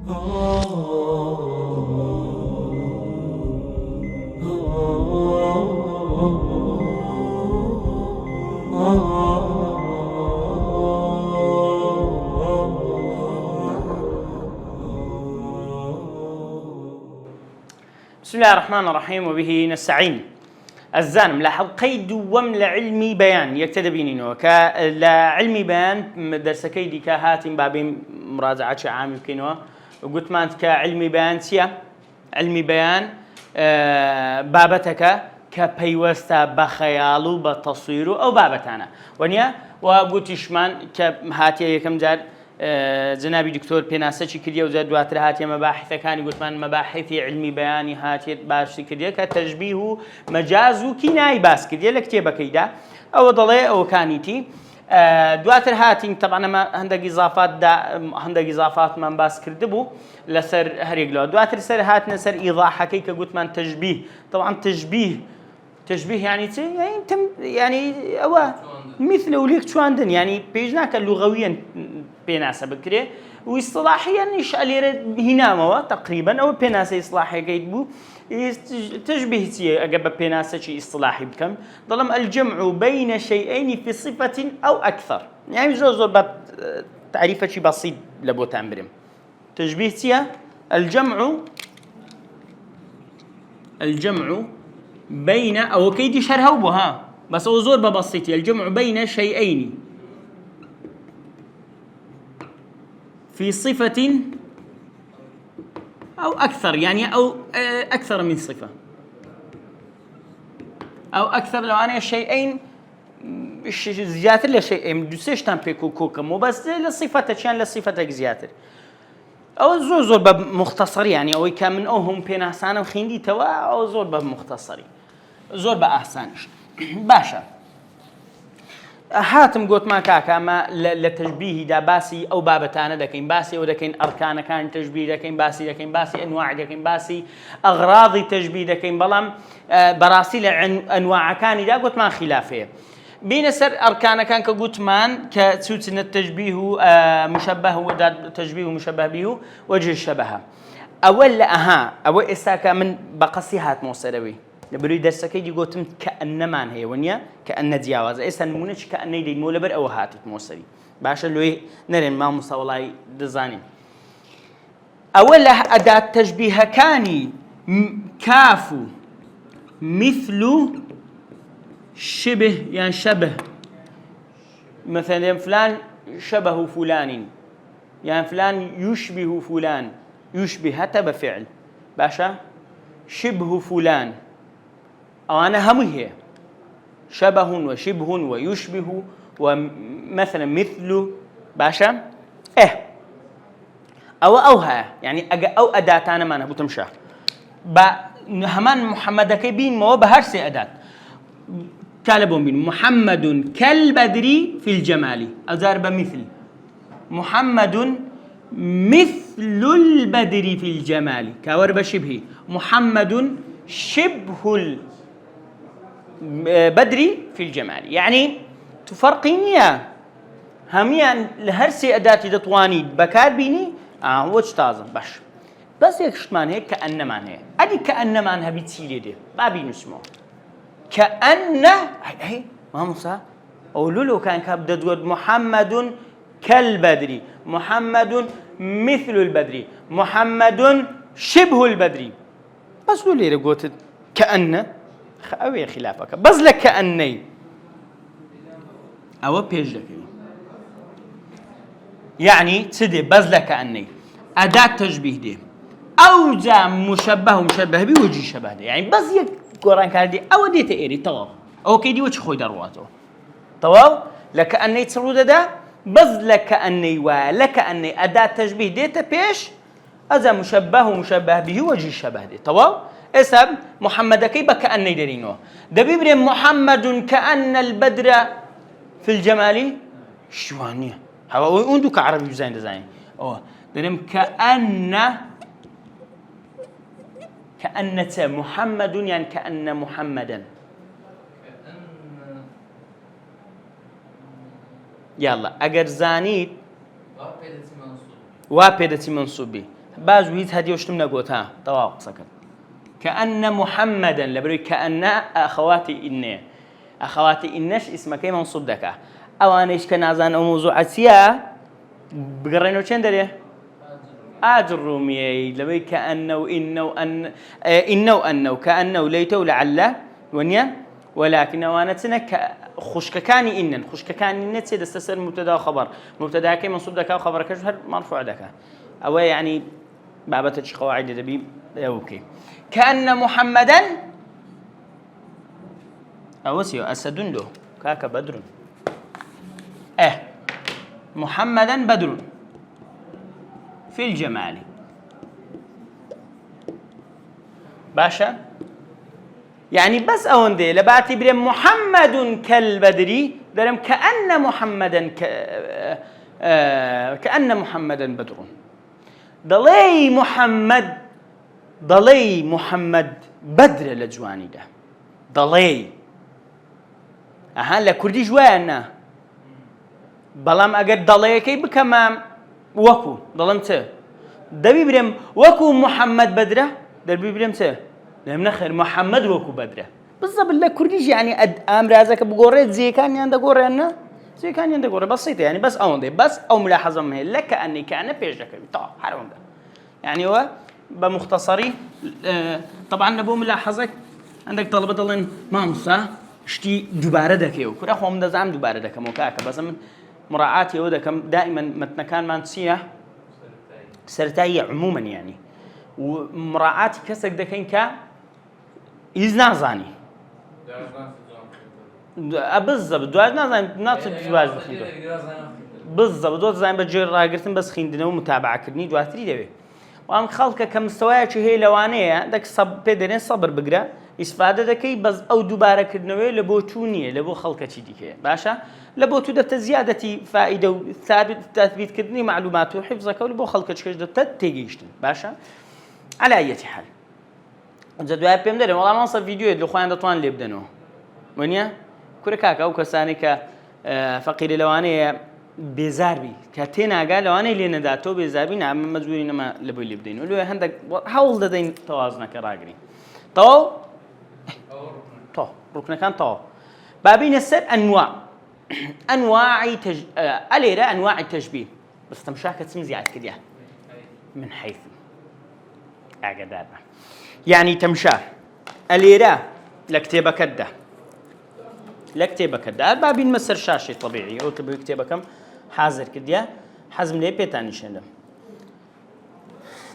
بسم الله الرحمن الرحيم وبه نستعين. الزانم لحلقي دوم لعلمي بيان يكتدى بينينو لعلمي بيان درسكي دي كهاتين بابين مراجعة عامي بكينو وقلت مانت كعلمي بيان سيا علمي بيان بابتك كبيوستا بخيالو بتصويرو أو بابتانا ونيا وقلت إشمان كهاتي يكم جار جنابي دكتور بيناسة كردية وزاد دواتر هاتي مباحث كان قلت من مباحث علمي بياني هاتي باش كردية كتشبيه مجاز وكناي باس كردية لكتيبة كيدا أو ضلي أو كانيتي دواتر هاتي طبعا ما عندك إضافات من باس كردبو لسر هريقلو دواتر سر هاتنا سر إيضاح كيك قلت من تشبيه طبعا تشبيه يعني يعني أو مثل وليك شو عندن يعني بيجناك اللغويا بيناسة بكري واصطلاحيا إيش عليه هنا ما تقريبا أو بيناسة إصلاحي جيد تشبه تي أجاب بيناسة شيء إصلاحي بكم ظلم الجمع بين شيئين في صفة أو أكثر يعني زور بات تعريفة شيء بسيط لبو تامبرم تشبه تي الجمع بين أو كيدي شرها وبها بس أوزور ببسيطي الجمع بين شيئين في صفة أو أكثر يعني أو أكثر من صفة أو أكثر لو أنا شيئين زيادة لشيئين دوسيش تنبيكو كوكا مو بس لصفة كان لصفتك زيادة أو زور بمختصر يعني أو كامن أو هم بين أحسان وخيندي توا أو زور بمختصري زور بأحسانش باشا هاتم قلت ما كاكا ما لتشبيه دا باسي أو بابتانا دكين باسي ودكين أركان كان تشبيه دكين باسي أنواع دكين باسي أغراض تشبيه دكين بلام براسيل أنواع كان دا قلت ما خلافه بين سر أركان كان كقلت مان كتسوتنا التشبيه مشبه ودا تشبيه مشبه به وجه الشبه أول أول إساكا من بقصيهات موسروي بري درسكي دي قوتم كأنمان هي ونيا كأن دياواز إيسا نمونش كأن يدي مولبر أو هاتت موسري باشا لوي نرين ما مصولاي دزاني أولا أداة تشبيه كاني كافو مثل شبه يعني شبه مثلا فلان شبه فلان يعني فلان يشبه فلان يشبه هتا بفعل باشا شبه فلان أو أنا هم هي شبه وشبه ويشبه ومثلا مثل باشا أوها يعني أو أداة أنا ما نبغى تمشى همان محمد كيبين ما هو بهرسي أداة كالبون بين محمد كالبدري في الجمال أزار مثل محمد مثل البدر في الجمال كورب شبه محمد شبه بدري في الجمال يعني تفرقينيا هميان لهرسي أداتي دطواني بكار بيني وش تازم باش بس يكشتمان هيك كأنمان هيك أدي كأنمان هبيتسيلي دي بابي نسمو كأن هي ما موسى أولولو كان كابد تقول محمد كالبدري محمد مثل البدري محمد شبه البدري بس لولي رقوت كأن أوي خلافك بس لك كأني أو بيج لك يعني تسدي بس لك كأني أداة تشبيه دي أو جاء مشبه بوجه شبه دي يعني بس يك قرآن كاردي أو دي تقري طواب أو كيدي وش خوي درواته طواب لك أني تسرود ده بس لك أني ولك أني أداة تشبيه دي تبيش أذا مشبه به وجه شبه دي طواب اسم محمد كيف كأني درينه دبيبري محمد كأن البدر في الجمال شوانية هو عندك عربي زين دريم كأن محمد يعني كأن محمدا يلا أجر زانيت وابدتي منصوبي باز ويت هدي وشتم نقوتها طواق سكن كأن محمدا لبري كأن أخواتي إنش اسمك منصوب دكا أو أنا إيش كنازان أو موضوع أسيا بقرينه كن دريه أجرومي لبري كأنه إنه كأنه ليته لعله ونيا ولكن وانا تنك خشككاني إنن خشككاني إنن سيد استسر مبتدا خبر مبتدا كي منصوب دكا وخبر كشهر مرفوع دكا أو يعني بابتش قواعد دبي أوكي كأن محمدا أوسيو أسدندو كاك بدر محمدا بدر في الجمال باشا يعني بس أوندي لبعتي بريم محمد كالبدري درم كأن محمدا كأن محمدا بدر ضلي محمد بدر لجواني ده ضلي لكردي جوانا بلام أجد ضلي كي بكمام وكو ضلمته دبي بريم وكو محمد بدره دربي بريم ته لم نخر محمد وكو بدره بالضبط لكردي يعني أمر هذاك بقورة زي كان ينده قورة أنا زي كان ينده قورة بسيطة يعني بس أوندي بس أو ملاحظة مهي لك أني كأنه بيجك طبعا حرام ده يعني هو بمختصري طبعا نبو ملاحظك عندك طلبة ضلين مامسا اشتي دوباره دكيو كره خوم دزام دوباره دكم وكاك بس من مراعاتي ودكم دائما متنكان مانسيه سرتاي عموما يعني ومراعاتي كسك دكين كا يزنا زاني بالضبط دوازنا زاني ناطق زواج بالضبط دوز زاني بجير راقرتن بس خيندنا ومتابعه كرني دواتري دبي وام خلقه كمستويات هي لوانيه دك صب بدرين صبر بقرا استفاده دكي بس او دوباره كدنوي لبوتونيه لبو خلقه شي ديكه باشا لبوتو دت زياده فائده وثابت تثبيت كدني معلومات وحفظك ولبو خلقه كش دت تيجيشتن باشا على اي حال جدوى بيم دري والله ما نص فيديو اللي خوان دتوان اللي بدنو ونيا كوركاكا او كسانيكا فقير لوانيه بيزاربي كاتينا قال لواني اللي نداتو بيزاربي نعم مزورين ما لبو اللي بدين ولو عندك حاول دين توازنك راقري تو ركن كان تو بابين السر انواع اليرا انواع التشبيه بس تمشاك تسم زياد كده من حيث اعقدابه يعني تمشاه اليرا لكتبه كده لكتبه كده بابين مسر شاشه طبيعي او تبي كتبه كم حاضر كده حزم لي بيتاني شنو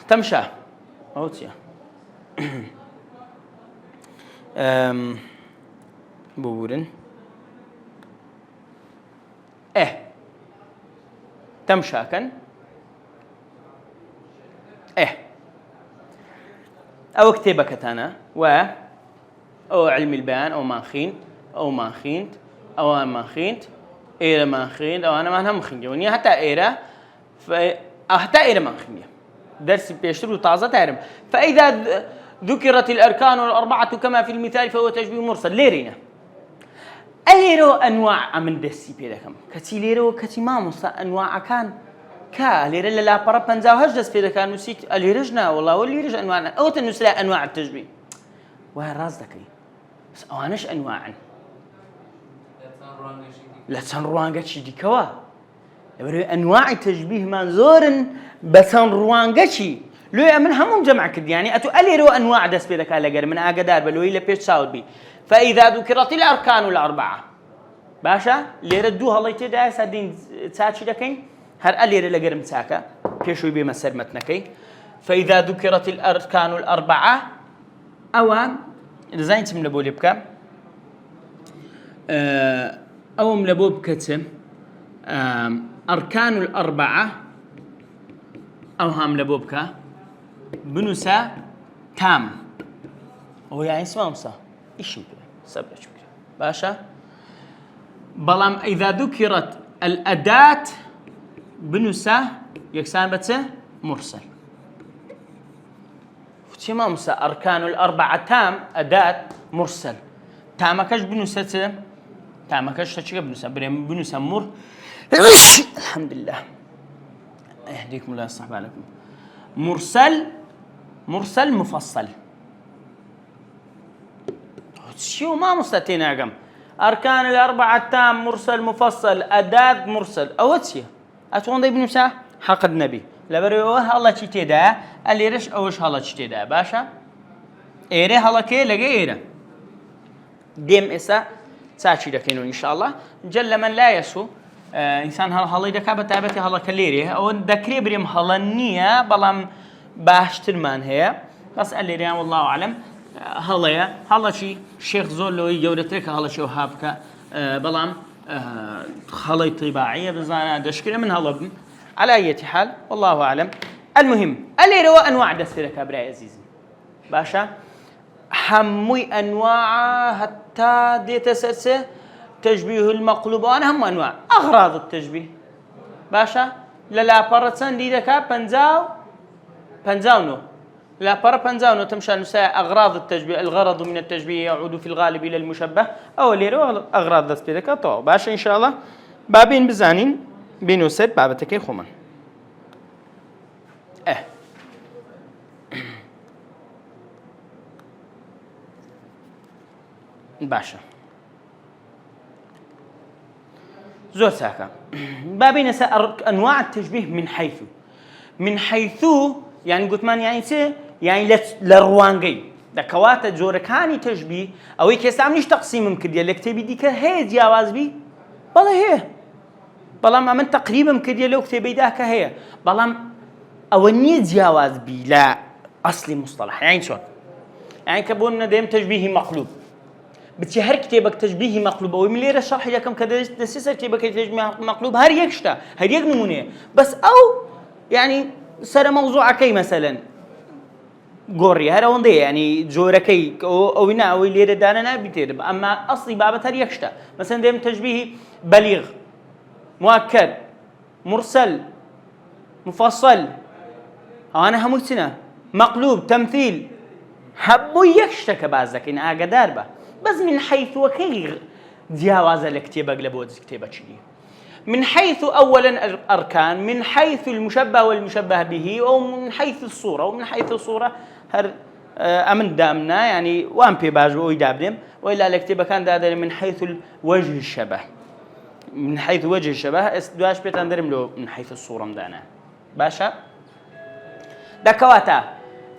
تمشاه اوتيا بورن تمشاكن او كتبك انا او علم البيان او مانخين او مانخينت او مانخينت ايرا مانخين او انا ما هم خنجوني حتى ايرا حتى ايرا مانخين درس بيشتروا طازه تعرف فاذا ذكرت الاركان الاربعه كما في المثال فهو تشبيه مرسل ليرينا اليرو انواع من دسي بيدكم كتي ليرو كتي ماموسا انواع كان كا ليرا لا برا بنزاو هجس بيدكان نسيت اليرجنا والله والليرج انواع او تنسلا انواع التشبيه وين راس ذكي بس اوانش انواع لا تنروان شي دي كوا انواع التشبيه منظور بسنروان شي لو من همهم جمع كد يعني اتو اليرو انواع دس بيدك على غير من اقدار بلوي لبيش ساوبي فاذا ذكرت الاركان الاربعه باشا ليردوها الله يتدا سدين تساتشي دكين هر الير لغير مساكا بيشوي بمسر متنكي فاذا ذكرت الاركان الاربعه او زين تم لبولي بكا او ملبوب كتم اركان الاربعه او هم لبوبكا بنوسا تام هو يعني اسمه مصا ايش يمكن سبب شكرا باشا بلام اذا ذكرت الاداه بنوسا يكسان بتسه مرسل فتي ما مصا اركان الاربعه تام اداه مرسل تامكش بنوسا تامكش تشي بنوسا بنوسا مر الحمد لله يهديكم الله يصلح بالكم مرسل مفصل شو ما مستتين أقم أركان الأربعة تام مرسل مفصل أداة مرسل أوتشي أتوان ابن مسا حق النبي لبروه الله تشتي ده اللي رش أوش الله تشتي ده باشا إيره الله كي لقى إيره ديم إسا ساشي دكينو إن شاء الله جل من لا يسو إنسان هلا يدك بتعبتي هلا كليري أو ذكري بريم هلا النية بلام باشتر من هي بس اللي ريان والله أعلم هلا شيء شيخ زولو يجورتك هلا شو هابك بلام هلا طباعية بزانا دشكرة من هلا على أي حال والله أعلم المهم اللي روا أنواع دسترك أبراي عزيزي باشا حموي أنواع حتى ديت سرسة تشبيه المقلوب وأنا هم أنواع أغراض التشبيه باشا لا بارتسان دي دكا بنزاونو لا بارا بنزاونو تمشى نساء أغراض التشبيه الغرض من التشبيه يعود في الغالب إلى المشبه أو ليرو أغراض دستبيدكا طو باشا إن شاء الله بابين بزانين بينو سد بابتكي خومن باشا زور ساكا بابين أنواع التشبيه من حيث يعني قلت من يعني سي يعني للروانجي دكوات جوركاني تشبيه أو يكسامنيش تقسيم كديا لكتبي ديك هي جواز بي بلا هي بلام من تقريبا كديا لو كتبي داك هي بلام أوني جواز بي لا أصلي مصطلح يعني شو يعني كبون ديم تشبيه مقلوب بتشي هر كتابك تشبيه مقلوب أو مليرة شرح يا كم كذا دسيسة كتابك تشبيه مقلوب هر يكشتا هر يك نمونه بس أو يعني سر موضوع كي مثلا قوري هر وندي يعني جورا كي أو هنا أو ليرة دانا بيتير أما أصلي بابة هر يكشتا مثلا ديم تشبيه بليغ مؤكد مرسل مفصل أنا هموتنا مقلوب تمثيل حبو يكشتك بعضك إن أقدر به بس من حيث وكي جواز الكتابة قلبوز كتابة شدي من حيث أولا الأركان من حيث المشبه والمشبه به أو من حيث الصورة ومن حيث الصورة هر أمن دامنا يعني وان بي باج ويدابدم وإلا الكتابة كان دادر من حيث وجه الشبه من حيث وجه الشبه دواش بيتندرم له من حيث الصورة مدانا باشا دكواتا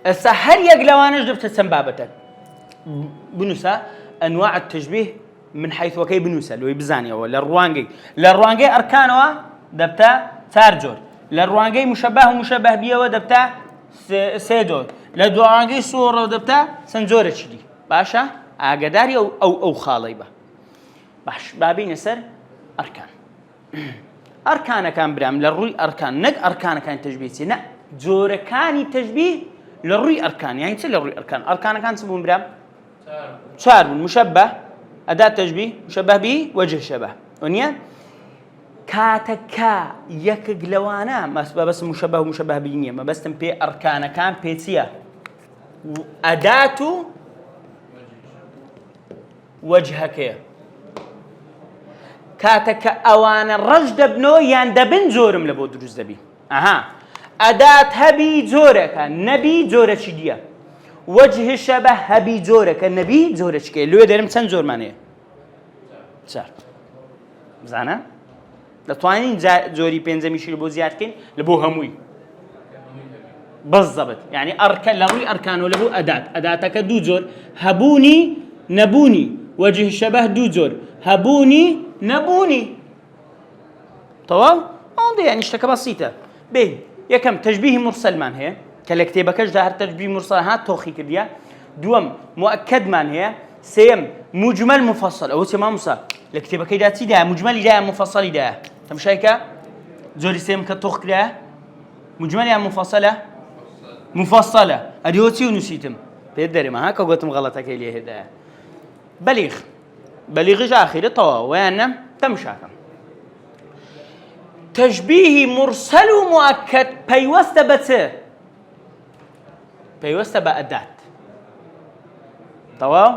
السهر يقلوانش دبت السنبابتك بنوسا أنواع التشبيه من حيث وكي بنوسا لو يبزاني ولا الروانجي أركانوا دبتا تارجور للروانجي مشبه ومشبه بيه ودبتا سيدور للروانجي صورة ودبتا سنزورة شدي باشا أقداري أو خاليبة باش بابي نسر أركان كان برام للروي أركان نق أركان كان تشبيه سنة جور كاني تشبيه للروي أركان يعني تسل للروي أركان كان سبون برام شارب مشبه أداة تشبيه مشبه به وجه شبه ونيا كاتكا يكجلوانا بس مشبه ومشبه به ما بس تنبي أركان كان بيتيا أداة وجهك كاتك أوان الرجد بنو يندبن زورم لبو دروز دبي أداة هبي زورك نبي زورك شديا وجه الشبه هبي زورك النبي زورك كي لو يدرم سن زور معناه صار زانا لطوانين زوري بينزمي شي لبو زياد كين لبو هموي بالضبط يعني أركان لروي أركان ولبو أداتك دو زور هبوني نبوني وجه الشبه دو زور هبوني نبوني طوال عندي يعني اشتكى بسيطة به يكم تشبيه مرسل من هي كالكتابكش ده تشبيه مرسل هات توخي كديا دوم مؤكد من هي سيم مجمل مفصل أو سيما موسى الكتابك ده تي ده مجمل ده مفصل ده تمشيكا زوري سيم كتوخ ده مجمل يعني مفصلة أديوتي ونسيتم بيدري ما هكا قلتم غلطك اللي هدا بليغ آخر طوا وين تمشاكم تشبيه مرسل ومؤكد بيوست بأداة طوا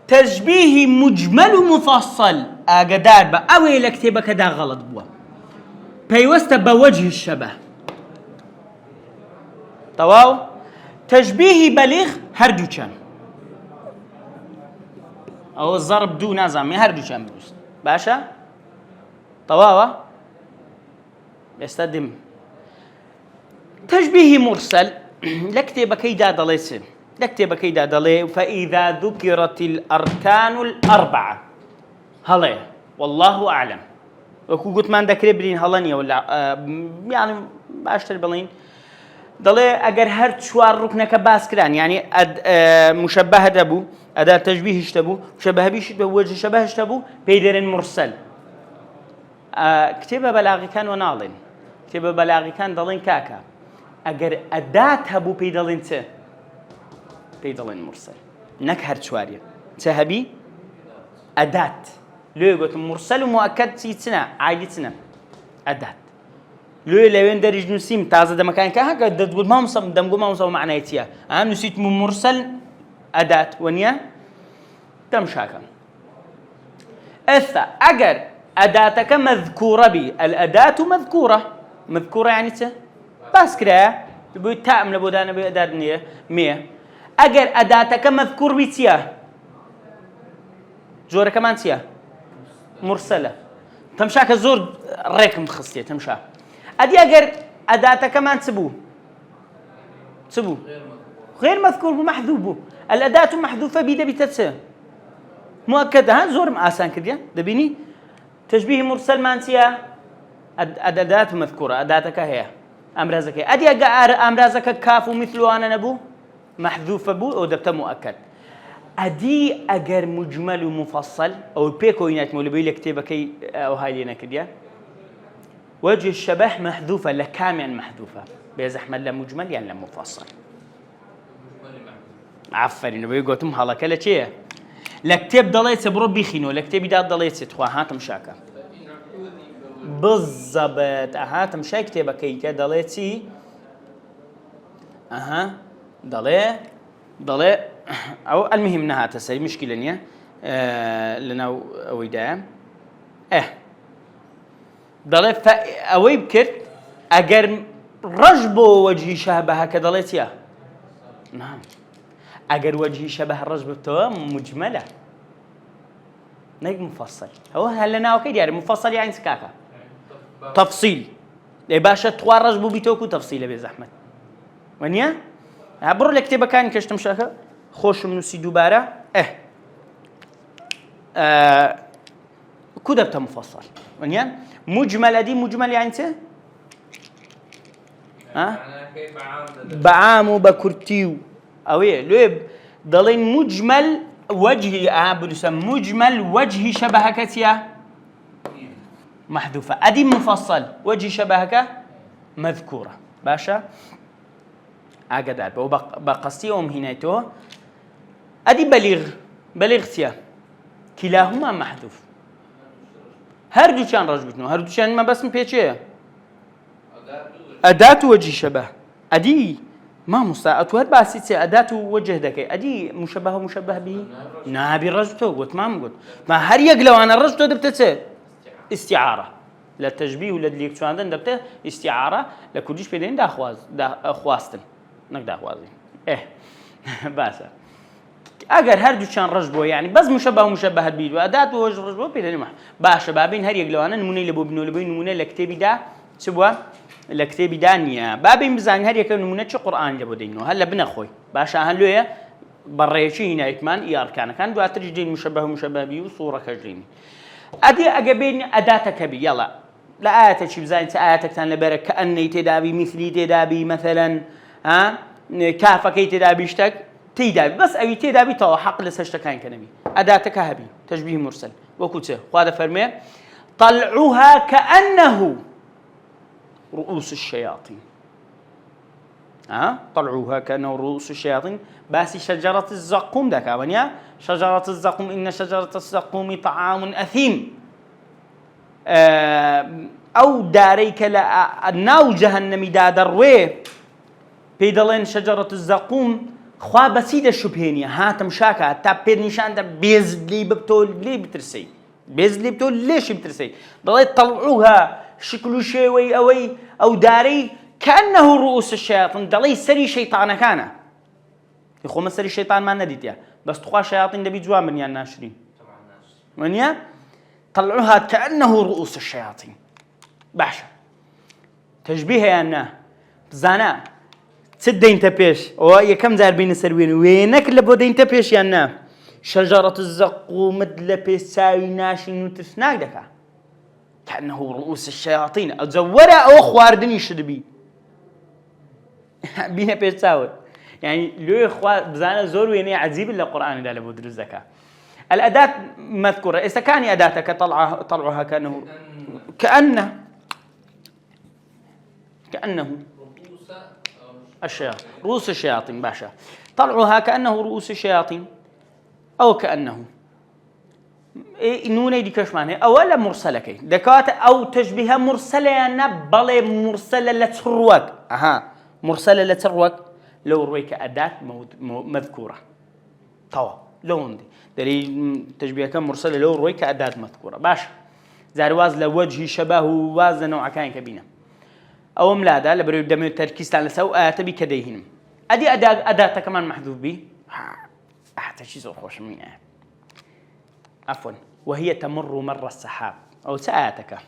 تشبيه مجمل ومفصل أقدار بأوي لكتبك دا غلط بوا بيوست بوجه الشبه تەواو تەشبیهی بەلیغ هەردووچەن ئەوە زەرب دوو نازانێ هەردووچەن بووست باشە تەواوە ئێستا دم تەشبیهی مرسەل لە کتێبەکەیدا دەڵێ چ لە کتێبەکەیدا دەڵێ فەئیذا ذوکرت الأرکان الأربعة هەڵێ والله أعلم وەکو گوتمان دەکرێت برین هەڵە نییە یانی باشتر بڵین دەڵێ ئەگەر هەر چوار ڕوکنەکە باس کران یعنی مشەبەهە دەبوو ئەدا تەشبیهش دەبوو مشەبەهەبیش دەبوو وەجه شەبەهش دەبوو پێی دەرێن مرسەل کتێبە بەلاغیەکان وە ناڵێن کتێبە بەلاغیەکان دەڵێن کاکە ئەگەر ئەدات هەبوو پێی دەڵێن چ پێی دەڵێن مرسەل نەک هەر چواریە چە هەبی ئەدات لێ گوتم مرسەل و مؤکەد چنە عایلی چنە ئەدات لێ لەوێن دەریژ نووسیم تازە دەمەکانی کە هەکە دەتگوت مامۆستا دەمگوت مامۆستا معنای چییە ئەم نووسیتم مرسەل ئەدات وەنیە دەم شاکە ئێستا ئەگەر ئەداتەکە مەذکوورە بی الئەدات مەذکوورە یعنی چ باس کرایە بۆی تام لە بۆ دانە بێ ئەدات نییە مێ ئەگەر ئەداتەکە مەذکوور بی چییە جۆرەکەمان چییە مرسەلە تەمشاکە زۆر ڕێکم خستێ تەمشا ئەدی ئەگەر ئەداتەکەمان چ بوو غير مذكور بوو مەحذوف بوو الأداة محذوفة بی دەبیتە چ مؤکدە هەن زۆرم ئاسان کردیە دەبینی تەشبیه مرسەلمان چییە ئەدات مەذکوورە ئەداتەکە هەیە ئەمرازەکەی ئەدی ئەگەر ئەمرازەکە کاف و مثل وانە نەبوو مەحذوفە بوو ئەو دەبتە مؤکد ئەدی ئەگەر مجمل و مفصل ئەو پێکۆینەتمەوە لەبەی لە کتێبەکەی ئەو های لێ نەکردیە وجه الشبه محذوفة لكامل محذوفة بيزحمل لا مجمل يعني لا مفصل عفرين بيقولتم هلا كلا شيء لكتاب ضليت برو بيخينو لكتاب دا ضليت تخوا هاتم شاكا بالضبط هاتم شاي كتابك كي ضليتي ضلي او المهم انها تسري مشكله نيه لنا ويدا دەڵێ ئەوەی بکرد ئەگەر ڕەش بۆ وەجهی شەبەهەکە دەڵێت چییە؟ نعم ئەگەر وەجهی شەبەه ڕەش بتەوە مجمەلە نەک مفەسەل ئەوە هەر لە ناوەکەی دیارە مفەسەل یانی چ کاکە؟ تەفسیل لێ باشە توا ڕەش بوو بیتەوەکو تەفسیلە بێ زەحمەت وەنیە؟ بڕۆ لە کتێبەکانی کەشتم شاکە خۆشم نووسی دووبارە کو دەبتە مفەسەل وەنیە؟ مجمل دي مجمل يعني چه؟ بعام وبكرتيو اوي لوب ضلين مجمل وجهي بنسمى مجمل وجهي شبهك يا محذوفة ادي مفصل وجهي شبهك مذكورة باشا اقدر بقصيهم هنايتو ادي بليغ تيا كلاهما محذوف هەردووچیان ڕەش بتنەوە هەردووچیان مە بەسم پێچەیە ئەدات و وەجهی شەبەه ئەدی مامۆستا ئەتوە هەر باسی چێ ئەدات و وەجه دەکەی ئەدی مشەبەه و مشەبەه بی نابی ڕەش بتەوە گوتمام گوت ما هەر یەک لەوانە ڕەش تۆ دەبتە چێ ئیستیعارە لە تەشبیه و لە لێک چواندن دەبتە ئیستیعارە لە کوردیش پێ دەین داخواستن نەک داخوازی باشە ئەگەر هەردووچیان ڕەش بووە یعنی بەس مشەبەه و مشەبەه بی و ئەدات و وەجه ڕەش بووە پێ دەنێ باشە بابین هەر یەک لەوانە نمونەی لە بۆ بنەوە لەبەی نمونە لە کتێبیدا چ بووە لە کتێبیدا نییە بابین بزانین هەر یەکە نمونە چ قورئان لە بۆ دەینەوە هەر لە بنە خۆی باشە هەن لێیە بەڕێوەیەکی هینایەتمان ئیارکانەکان دواتریش دێین مشەبەه و مشەبەه بی و سوورەکەش دێنی ئەدی ئەگە بین ئەداتەکە بی یەڵا لە ئاەتێکی بزانین چ ئاەتێکتان لەبەرە کە ئەنەی تێدابی میثلی تێدابی مەثەلەن کافەکەی تێدابی شتێک تێدابی بەس ئەوی تێدابیتەوە حەق لەسەر شتەکان کە نەبی ئەداتەکە هەبی تەشبیه مرسەل وەکو چێ خوا دەفەرمێ طلعها كأنه رؤوس الشياطين طلعوها كأنه رؤوس الشياطين باسي شجرة الزقوم دكا ونيا شجرة الزقوم إن شجرة الزقوم طعام أثيم أو داريك لا ناو جهنم داد الروي بيدلين شجرة الزقوم خوا بسيدة شبهينية هاتم شاكا تا بير نشان دا بيز لي ببتول لي بترسي بيز لي بتول ليش بترسي ضليت طلعوها شكل شيوي أوي أو داري كأنه رؤوس الشياطين دلي سري شيطان كان يخوم سري الشيطان ما نديتيا بس تخوا شياطين دبي جوان من الناشرين ونيا طلعوها كأنه رؤوس الشياطين باشا تشبيه يا بزانا تسدين تبيش او يكم زار بين السروين وينك اللي بودين تبيش يا شجرة الزقوم مدلبي ساوي ناشي نوتسناك دكا كأنه رؤوس الشياطين أتزورا أو خواردني شدبي بينا بيش تساوي يعني لو إخوة بزانا زور ويني عجيب إلا القرآن إذا لبودر الزكاة الأداة مذكورة إذا كان أداتك طلعها كأنه الشياطين رؤوس الشياطين باشا طلعوها كأنه رؤوس الشياطين أو كأنه نوني دي كش معناه أولا مرسلة كي دكات أو تشبيه مرسلة يعني بلى مرسلة لتروك مرسلة لتروك لو رويك أداة مذكورة طوا لو عندي دليل تشبيه كم مرسلة لو رويك أداة مذكورة باشا زارواز لوجه شبه واز نوع كائن كبينة أو ملادا لبريد دمي التركيز على سوء تبي كديهن أدي أداة كمان محذوف بي حتى شيء زور خوش مني عفوا وهي تمر مر السحاب أو سآتك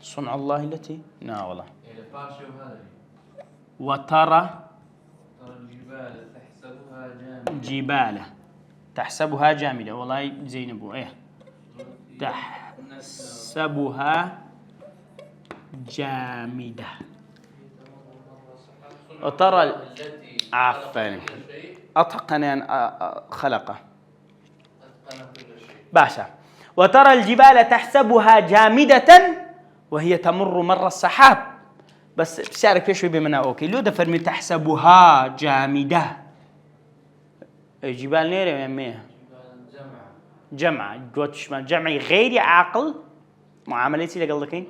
صنع الله التي لا والله وترى الجبال تحسبها جامدة والله زينب إيه تحسبها جامدة وترى عفوا أتقن خلقه باشا وترى الجبال تحسبها جامدة وهي تمر مر السحاب بس بسعرك فيش بمنا أوكي لو دفرمي تحسبها جامدة الجبال نيرة يميها جمع جمع غير عاقل معاملتي لقلدكين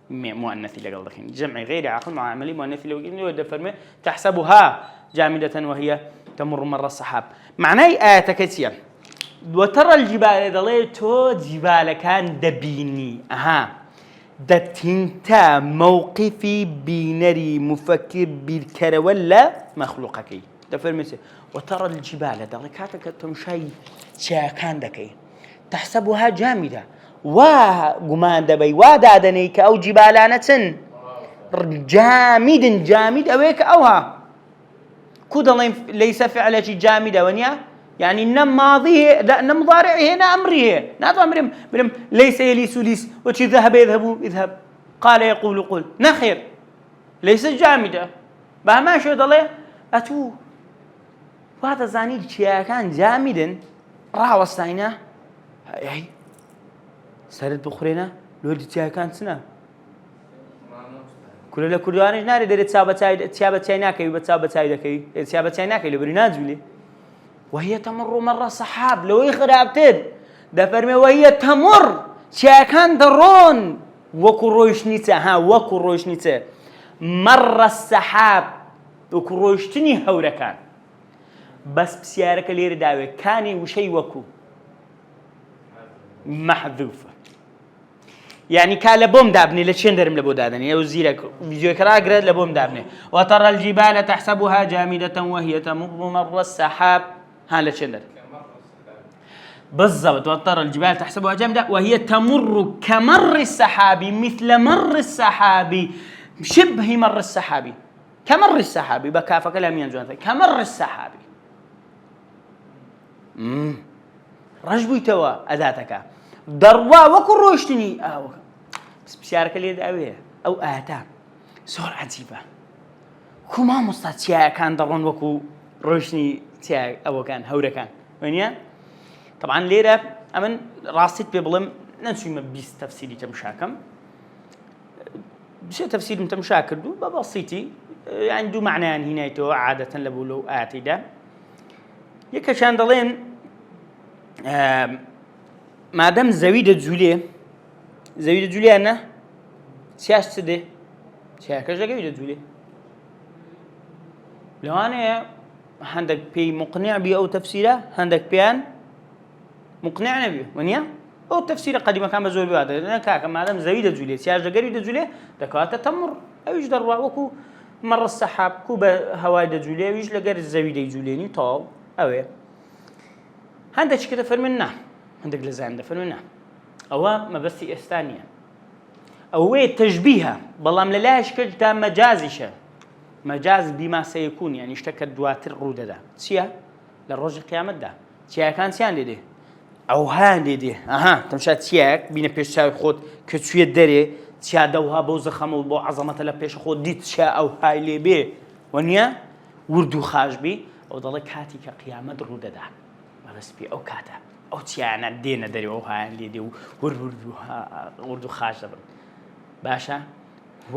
مؤنثي لقلدكين جمع غير عاقل معاملي مؤنثي لقلدكين لو دفرمي تحسبها جامدة وهي تمر مر السحاب معناه آياتك وترى الجبال دليتو جبال كان دبيني دتنتا موقفي بينري مفكر بالكر ولا مخلوقك دفرمي وترى الجبال دلكاتك تمشي كان دكي تحسبها جامدة وقمان دبي ودادنيك أو جبالانة جامد أويك أوها كود ليس فعلة جامدة ونيا يعني نم ماضيه لا نم مضارعه هنا أمره ناتو أمرهم ليس يليس ليس وشي ذهب يذهب قال يقول قل نخير ليس جامدة بهما شو ضلي أتو وهذا زاني شيء كان جامدا راح وصينا هاي سرد بخرينا لو دي كان سنة كل كردوانش ناري دري تسابت سايناكي وبتسابت سايدكي تسابت سايناكي لبرناز بلي وهي تمر مر السحاب لو يخرابتد دفرمي وهي تمر شاكان درون وكروشنيته مر السحاب وكروشتني هوركان بس بسيارك لير داوي كاني وشي وكو محذوفة يعني كالبوم دابني لتشندرم لبو دادني او زيرك فيديو كراغر لبوم دابني وترى الجبال تحسبها جامدة وهي تمر مر السحاب ها لتشندر بالضبط وترى الجبال تحسبها جامدة وهي تمر كمر السحاب مثل مر السحاب شبه مر السحاب كمر السحاب بكافة كلام ينزل كمر السحاب رجبي توا أذاتك دروا وكروشتني بس بشارك اللي دعويه أو آتا صور عجيبة كما مستطيع كان درون وكو روشني تيا أو كان هورا كان وينيا طبعا ليرة أمن راسيت بيبلم ننسي ما بيس تفسيري تمشاكم بشيء تفسير متمشاكل دو ببسيطي يعني دو معنى هنا يتو عادة لبولو آتي ده يكشان دلين ما دام زويدة جوليه أنا سياش تدي سياش كذا زويدة جوليه لو أنا عندك بي مقنع بي أو تفسيره عندك بيان مقنع نبيه ونيا ئەو تەفسیرە قەدیمەکان بە زۆر بوادە کاکە مادەم زەوی دەجوولێت سیاژ دەگەری دەجوولێ دەکەواتە تەمڕ ئەویش دەڕوا وەکو مەڕ السەحاب کو بە هەوای دەجوولێ ئەویش لەگەر زەوی دەیجوولێنی تەواو ئەوێ هەندێکیکە دەفەرمێن نا هەندێک لە زان دەفەرمێن نا ئەوە مەبەستی ئێستا نییە ئەوەیە تەشبیهە بەڵام لە لایەش کەدا مەجازیشە مەجاز بیما سەیەکون یعنی شتەکە دواتر ڕوو دەدا چییە لە ڕۆژی قیامەتدا چیاکان چیان لێدێ ئەو هەیان لێدێ ئەها تەمشا چیاک بینە پێش چاوی خۆت کە چوێت دەرێ چیا دەوها بەو زەخەمە و بۆ عەزەمەتە لە پێش خۆت دیت چیا ئەو های لێبێ وەنیە ورد و خاش بی ئەو دەڵێ کاتی کە قیامەت ڕوو دەدا بەڕسپی ئەو کاتە ئەو چیانە دێنە دەرێ ئەو هایان لێدێ و ورد و خاش دەبن باشە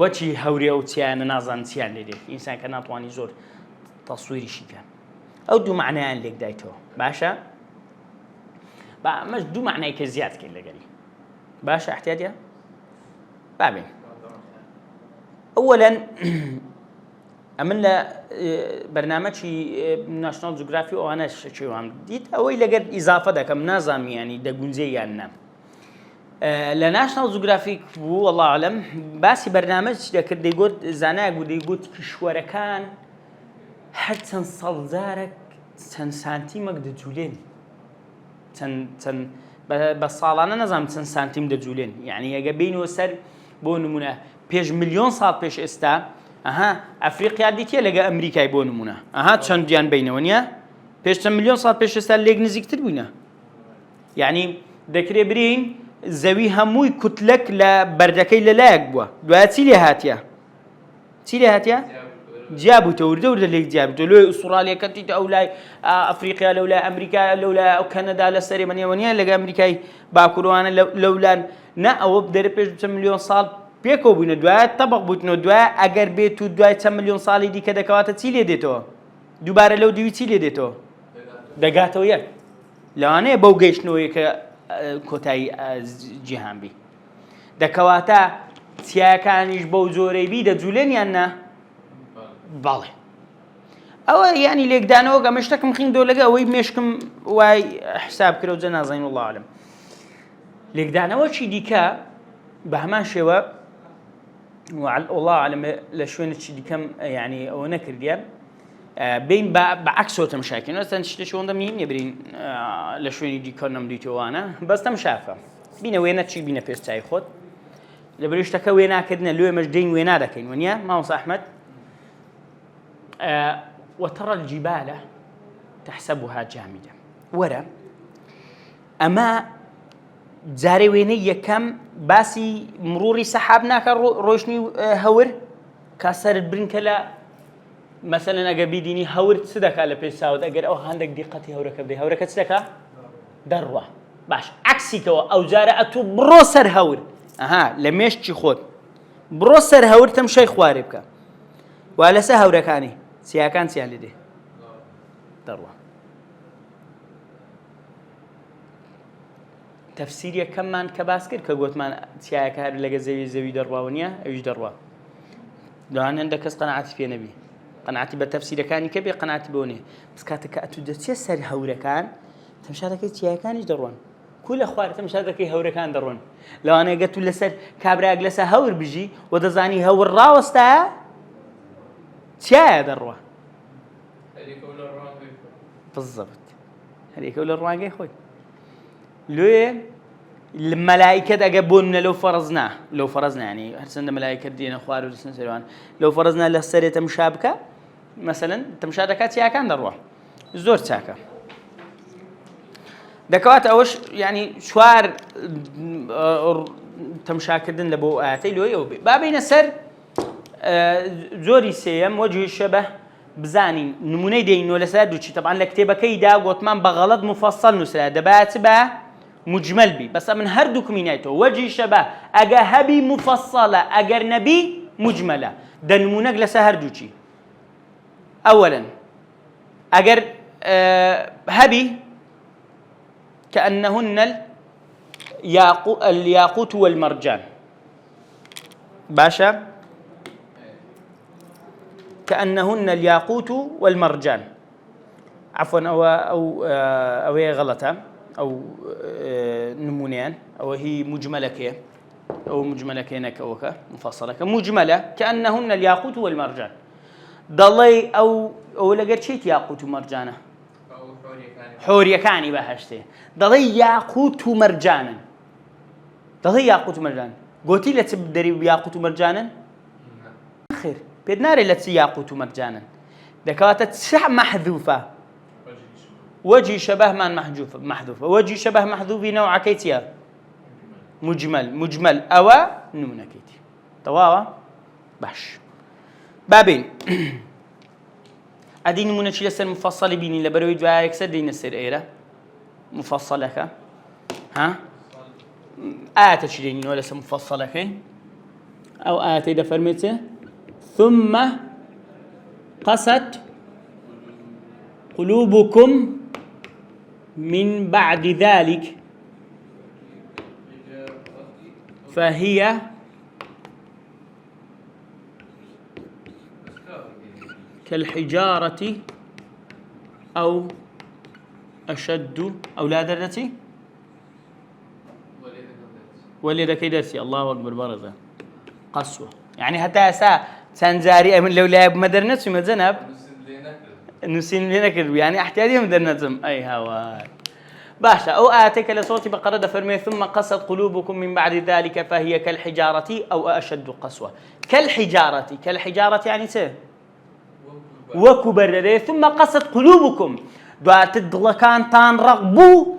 وەچی هەورێ ئەو چیانە نازان چیان لێدێ ئینسان کە ناتوانانی زۆر تەسویریشی کە ئەو دوو معنایان لێک دایتەوە باشە ئەمەش دوو معنای کە زیاد کرد لەگەری باشە احتیاجە بابین ئەوەلەن ئەمن لە بەرنامەی ناشنال جوگرافی ئەوانە شێوام دیت ئەوەی لەگەر ئیزافە دەکەم نازانیانی دەگونجێ یان نە لە ناشنال جوگرافیک بوو والله عەلەم باسی بەرنامەج دەکرد دەیگوت زانایەک بوو دەیگوت کشوەرەکان هەر چەند سەڵجارێک چەند سانتیمێک دەجوولێن چەند بە ساڵانە نەزانم چەند سانتیم دەجوولێن یعنی ئەگە بینەوە سەر بۆ نمونە پێش ملیۆن ساڵ پێش ئێستا ئەها ئەفریقیا دیتە لەگە ئەمریکای بۆ نمونە ئەها چەندیان بینەوە نیە پێش چەند ملیۆن ساڵ پێش ئێستا لێک نزیکتر بووینە یعنی دەکرێ برین زەوی هەمووی کوتلەک لە بەردەکەی لەلایەک بووە دوایە چی لێ هاتیە چی لێ هاتیە جیابووتە وردە وردە لێک جیابووتە لۆی ئوسترالیاکە دیتە ئەو لای ئەفریقیا لەولای ئەمریکا لەولای ئەو کەنەدا لە سەرێمەنیەوە نیە لەگە ئەمریکای باکوورەوانە لەولان نە ئەوە دەرە پێش چەند ملیۆن ساڵ پێکەوە بووینە دوایە تەبق بووینەوە دوایە ئەگەر بێت و دوای چەند ملیۆن ساڵی دیکە دەکەواتە چی لێ دێتەوە دووبارە لەو دووی چی لێ دێتەوە دەگاتەوە یەک لەوانەیە بەو گەیشتنەوەی کە کۆتایی جیهان بی دەکەواتە چیاکانیش بەو جۆرەی بی دەجوولێن یان نا بەڵێ ئەوە ینی لێکدانەوە ئەمە شتێکم خینگەوە لەگە ئەوەی مێشکم وای حساب کرە و جە نازانین والله عەلەم لێکدانەوەکی دیکە بە هەمان شێوە والله عەلەم لە شوێنێکی دیکەم ینی ئەوە نەکردیە بین بەعەکسەوە تەماشاکەین ئەستان شتێکی ئەوەندە مهم نییە برین لە شوێنی دیکە نەمدیتەوەوانە بەس تەماشافە بینە وێنە چی بینە پێش چای خۆت لە بەری شتەکە وێناکردنە لێ مەش دەین وێنا دەکەین وەنیە مامۆستا ئەحمەد وترى الجبال تحسبها جامدة وەرە ئەمە جارێ وێنەی یەکەم باسی مروری سەحاب ناکە ڕۆشنی هەور کا سەرت بrinکە لە مەسەلەن ئەگە بیدینی هەور چ دەکات لە پێش چاوت ئەگەر ئەو هەندێک دیقەتی هەورەکە بدەی هەورەکە چ دەکات دەڕوا باش عەکسیتەوە ئەو جارە ئەتوو بڕۆ سەر هەور ئەها لە مێشتی خۆت بڕۆ سەر هەور تەمشای خوارێ بکە وا لەسەر هەورەکانی چیاکان چیان لێدێ دەڕوا تەفسیریەکەممان کە باس کرد کە گوتمان چیاکە هەر لەگە زەوی دەڕواوە نییە ئەویش دەڕوا دوان هەندێک کەس قەنەعاتی پێ نەبی قەنەعاتی بە تەفسیرەکانی کە بێ قەنەعاتی بۆ نییە بس کاتێک ئەتوو دەچێت سەر هەورەکان تەماشا دەکەی چیاکانیش دەڕۆن کو لە خوارە تەماشا دەکەی هەورەکان دەڕۆن لەوانەیە گە تو لەسەر کابراک لەسەر هەور بژی و دەزانی هەور ڕاوەستایە چیایە دەڕوا بالضبط هەرێکە لە ڕوانگەی خۆی لێ مەلایکەت ئەگە بۆنە لەو فەرەزنا ینی هەرچەندە مەلایکەت دێنە خوار و دەچنە سەروان لەو فەرەزنا لە سەرێ تەمشا بکە مەسەلەن تەمشا دەکات چیاکان دەڕوا زۆر چاکە دەکەواتە ئەوەش ینی چوار تەمشاکردن لە بۆ ئاەتەی لۆی ئەو بێ با بینە سەر زۆری سێیەم وەجهی شەبە بزانین نمونەی دەینەوە لەسەر دووچی تەبعاً لە کتێبەکەیدا گوتمان بە غەڵەت مفەسەڵ نووسرا دەبایەت بە مجمل بی بەس من هەردووکمی نایتەوە وەجهی شەبە ئەگە هەبی مفەسەڵە ئەگەر نەبی مجملە دە نمونەک لەسەر هەردووچی ئەوەلەن ئەگەر هەبی كأنهن الياقوت والمرجان باشا كأنهن الياقوت والمرجان عفوا أو غلطة أو نمونيان أو هي مجملة أو مجملة كينك مفصلة مجملة كأنهن الياقوت والمرجان ضلي أو لقيت شيء ياقوت ومرجانة حورية كاني بهشته ضلي ياقوت ومرجانا ضلي ياقوت ومرجان قلتي لا تبدري ياقوت ومرجانا خير بدناري لا ياقوت ومرجانا دكاتة سح محذوفة وجه شبه من محذوفة وجه شبه محذوف نوع كيتيا مجمل أو نمونة كيتي تواوا باش بابين أدين نمونة شيء لسه مفصل بيني لبروي دعاء يكسر دين السر إيره مفصلك ها آية شيء ولا لسه مفصلك أو آية إذا فرميته ثم قست قلوبكم من بعد ذلك فهي كالحجارة أو أشد أو لا درتي ولذا كيدرسي الله أكبر برزة قسوة يعني حتى ساعة سنزاري من لو لا مدرنة في مزنب نسين لنا يعني احتياجي مدرنتهم أي هواي باشا أو آتيك لصوت بقرة فرمي ثم قست قلوبكم من بعد ذلك فهي كالحجارة أو أشد قسوة كالحجارة يعني سه وكبر ثم قست قلوبكم دوات الدلكان تان رغبو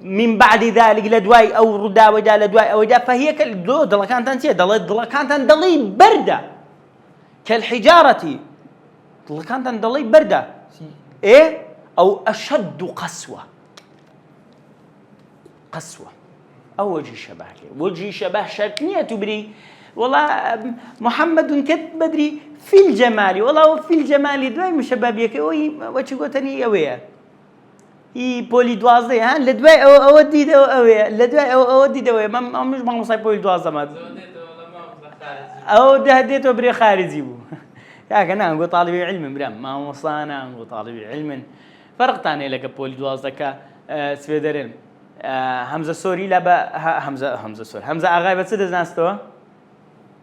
من بعد ذلك لدواي أو ردا ودا لدواي أو دا فهي دلكان تان سيه دلكان تان دلي بردة كالحجارة دلكان تان دلي بردة إيه أو أشد قسوة أو وجه شبه شرطنية تبري والله محمد كت بدري في الجمال والله في الجمال دواي مشبه بيك وش قلتني أويا هي بولي دوازة ها لدواي أودي دو أويا لدواي أودي دو ما مش ما مصايب بولي دوازة ما أو ده ديتو بري خارجي بو يا كنا نقول طالب علم برام ما وصانا نقول طالب علم فرق تاني لك بولي دوازة كا سفيدرين همزة سوري لا همزة سوري همزة أغاي بس ده ناستوا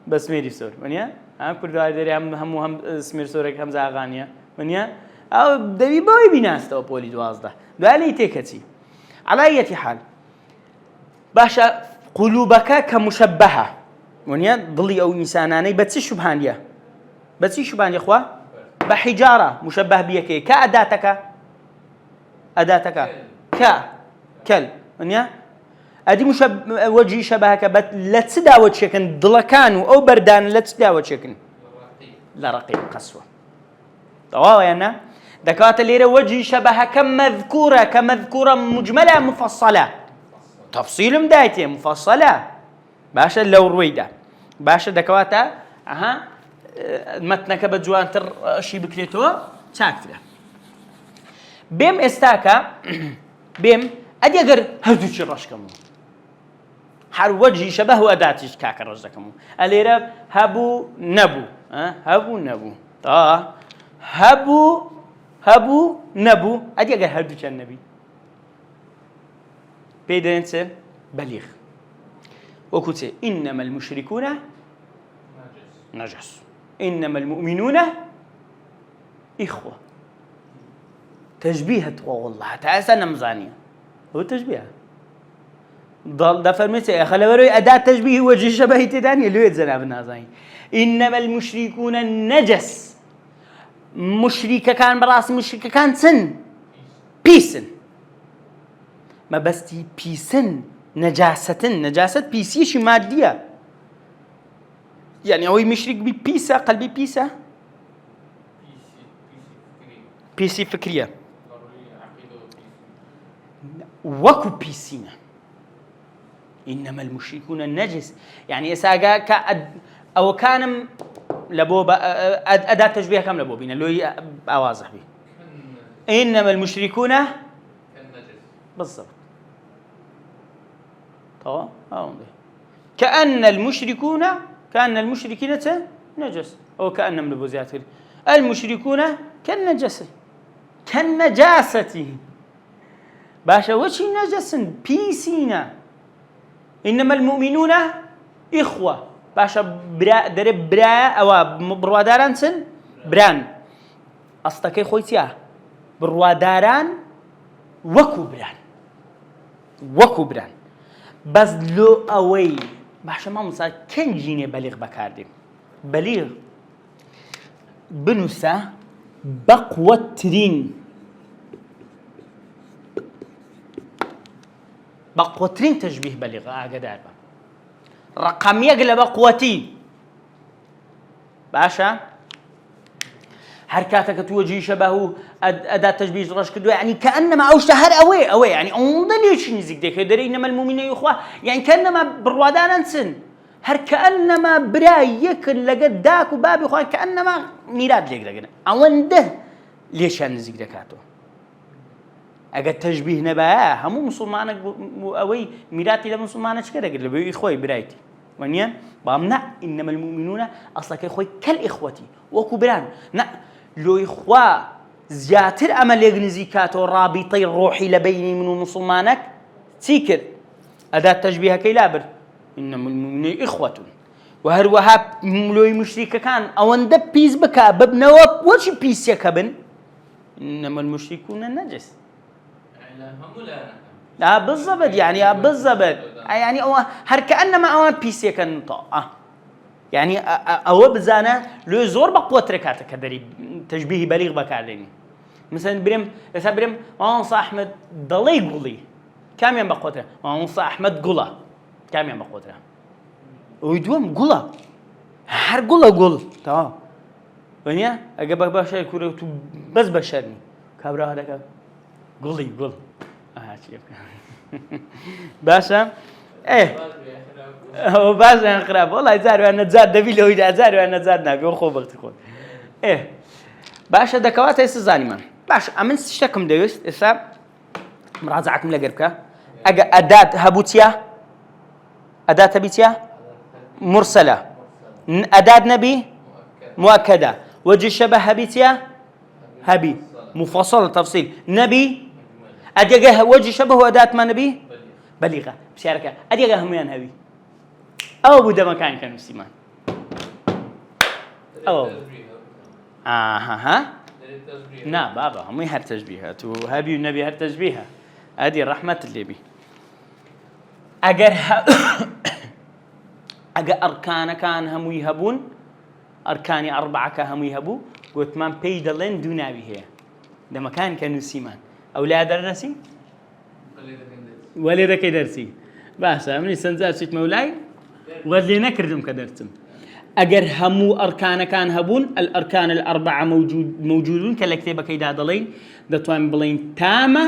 بس ميري سور منيا كل هذا هم اسمير سورك همزة أغانية منيا أو دبي بوي بيناستوا بولي دوازده دوالي تكتي على أي حال باشا قلوبك كمشبهة منيا ضلي أو إنساناني بس شبهان يا إخوة بحجارة مشبه بيك كأداتك كل منيا أدي وجهي شبهك بس لا تداوت شكن ضلكانو أو بردان لا تداوت شكن لا رقيق قسوة طواوا يعني دكات اللي وجهي شبهك كمذكورة مجملة مفصلة تفصيل مدايتي مفصلة باشا لو رويدا باشا دكواتا متنك بجوان تر شي بكريتو تاكتله بيم استاكا بيم أدي أجر هزوج الرشكمو حر وجهي شبه وأداتيش كاك الرشكمو أليرا هبو نبو هبو نبو أدي أجر هزوج النبي بيدنسه بليغ وكتير إنما المشركون نجس إنما المؤمنون إخوة تشبيهة والله تعالى نمزانية هو تشبيه ضل ده فرمته خلي بروي أداة تشبيه وجه شبه تداني اللي يتزنى بالنازين إنما المشركون النجس مشركة كان براس مشركة كان سن بيسن ما بس تي بيسن نجاسة بيسيش مادية يعني هو مشرك ببيسة قلبي بيسة بيسي فكرية وكو بيسينا إنما المشركون النجس يعني إساقا أو كان لبوبة أداة تشبيه كم لبوبين اللي هي أواضح به إنما المشركون بالضبط طبعا كأن المشركين نجس أو كأن من البوزيات المشركون كالنجاسة باشا وشي نجس بيسينا إنما المؤمنون إخوة باشا درب برا أو برواداران سن بران أصدقائي خويتيا برواداران وكو بران بس لو أوي باشا ما مصار كن جيني بليغ بكاردم بليغ بنوسا بقوة ترين تشبيه بليغ قدار رقم يقلب قوتي باشا حركاتك توجي شبهه أداة تشبيه رش كدو يعني كأنما أو شهر أوي يعني أنضليش نزيك ديك دري إنما المؤمنين إخوة يعني كأنما بروادان أنسن هر كأنما براي يكن لقد داك وبابي إخوان كأنما ميلاد ليك لقنا أونده ليش نزيك دكاتو أجد تشبيه نباه همو مسلمانك أوي ميلادي لمسلمانك كده قل بيو إخوي برايتي ونيا بامنا إنما المؤمنون أصلا كإخوي كالإخوتي وكبران نا لو إخوة زياتر أمل يغنزي كاتو رابطي الروحي لبيني من مسلمانك تيكر أداة تشبيه كيلابر إنما المؤمنون إخوة وهروها لو مشرك كان أو أن بيز بكا ببنوا وش بيز يكبن إنما المشركون النجس لا بالضبط يعني بالضبط يعني هر كأنما أوان بيسي كان طاقة يعني أو بزانا لو زور بقوة تركاتك كدري تشبيه بليغ بكارديني مثلا بريم وانصى أحمد ضلي قولي كم يوم بقوة وانصى أحمد قولا كم يوم بقوة ويدوم قولا هر قولا قول تمام ونيا أجيبك باشا يكوري بس بشرني كبره هذا كاب قولي قول باشا ايه هو باشا انقراب والله زاروا انا زاد دبي لو زاروا انا زاد نبي وخو بغت خو ايه باشا دكوات هسه زانيمان باشا امن تشتكم ديوست اسا مراجعكم لقربك اداه هبوتيا اداه هبوتيا مرسله اداه نبي مؤكده وجه شبه هبيتيا هبي مفصل تفصيل نبي أديجه وجه شبه أداة ما نبي بليغة بشاركة أديجه هميان هبي أو بده مكان كان مسلمان أو ها نا بابا هم يهر تشبيهات وهبي النبي هر تشبيهها أدي الرحمة اللي بي أجر أركان كان هم يهبون أركاني أربعة كهم يهبو قلت من بيدلين دونا بيه ده مكان كان مسلمان أولاد الرسي ولي ذاك درسي بس من سنزات شيء مولاي واللي نكردم كدرتم أجر همو أركان كان هبون الأركان الأربعة موجودون كالكتابة كيدا دلين دتوان بلين تامة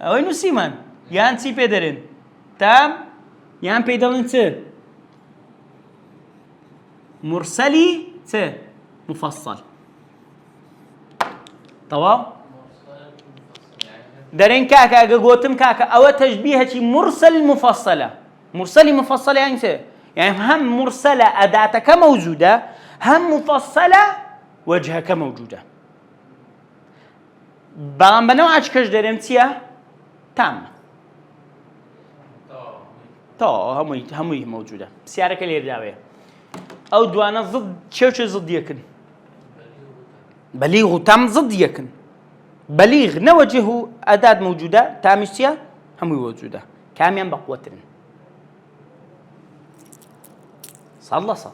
أوين مسلمان يان سي بيدرين تام يان بيدلين سير مرسلي سير مفصل طواب درين كاكا قوتم كاكا أو تشبيهة مرسل مفصلة مرسلي مفصلة يعني سير يعني هم مرسلة أداتك موجودة هم مفصلة وجهك موجودة بلان بنوعش كش درين تيا تام هموي موجودة سيارك اللي يرداوية أو دوانا ضد شوش ضد يكن بليغ تام ضد يكن بليغ نوجه أداة موجودة تامشتيا هم موجودة كاميان بقوترن صلصة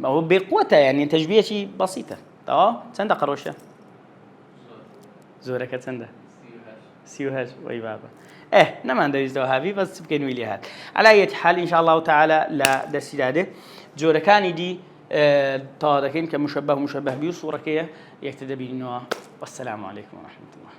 أو بقوته يعني تشبيه شيء بسيطة تسنده قروشة زورك تسنده سيوهاش وي بابا نما عندي يزدو هذه بس بكين ويلي هاد على أي حال إن شاء الله تعالى لا درس داده جوركاني دي طارقين كمشبه بيو صورة كيه يكتدى بينه والسلام عليكم ورحمة الله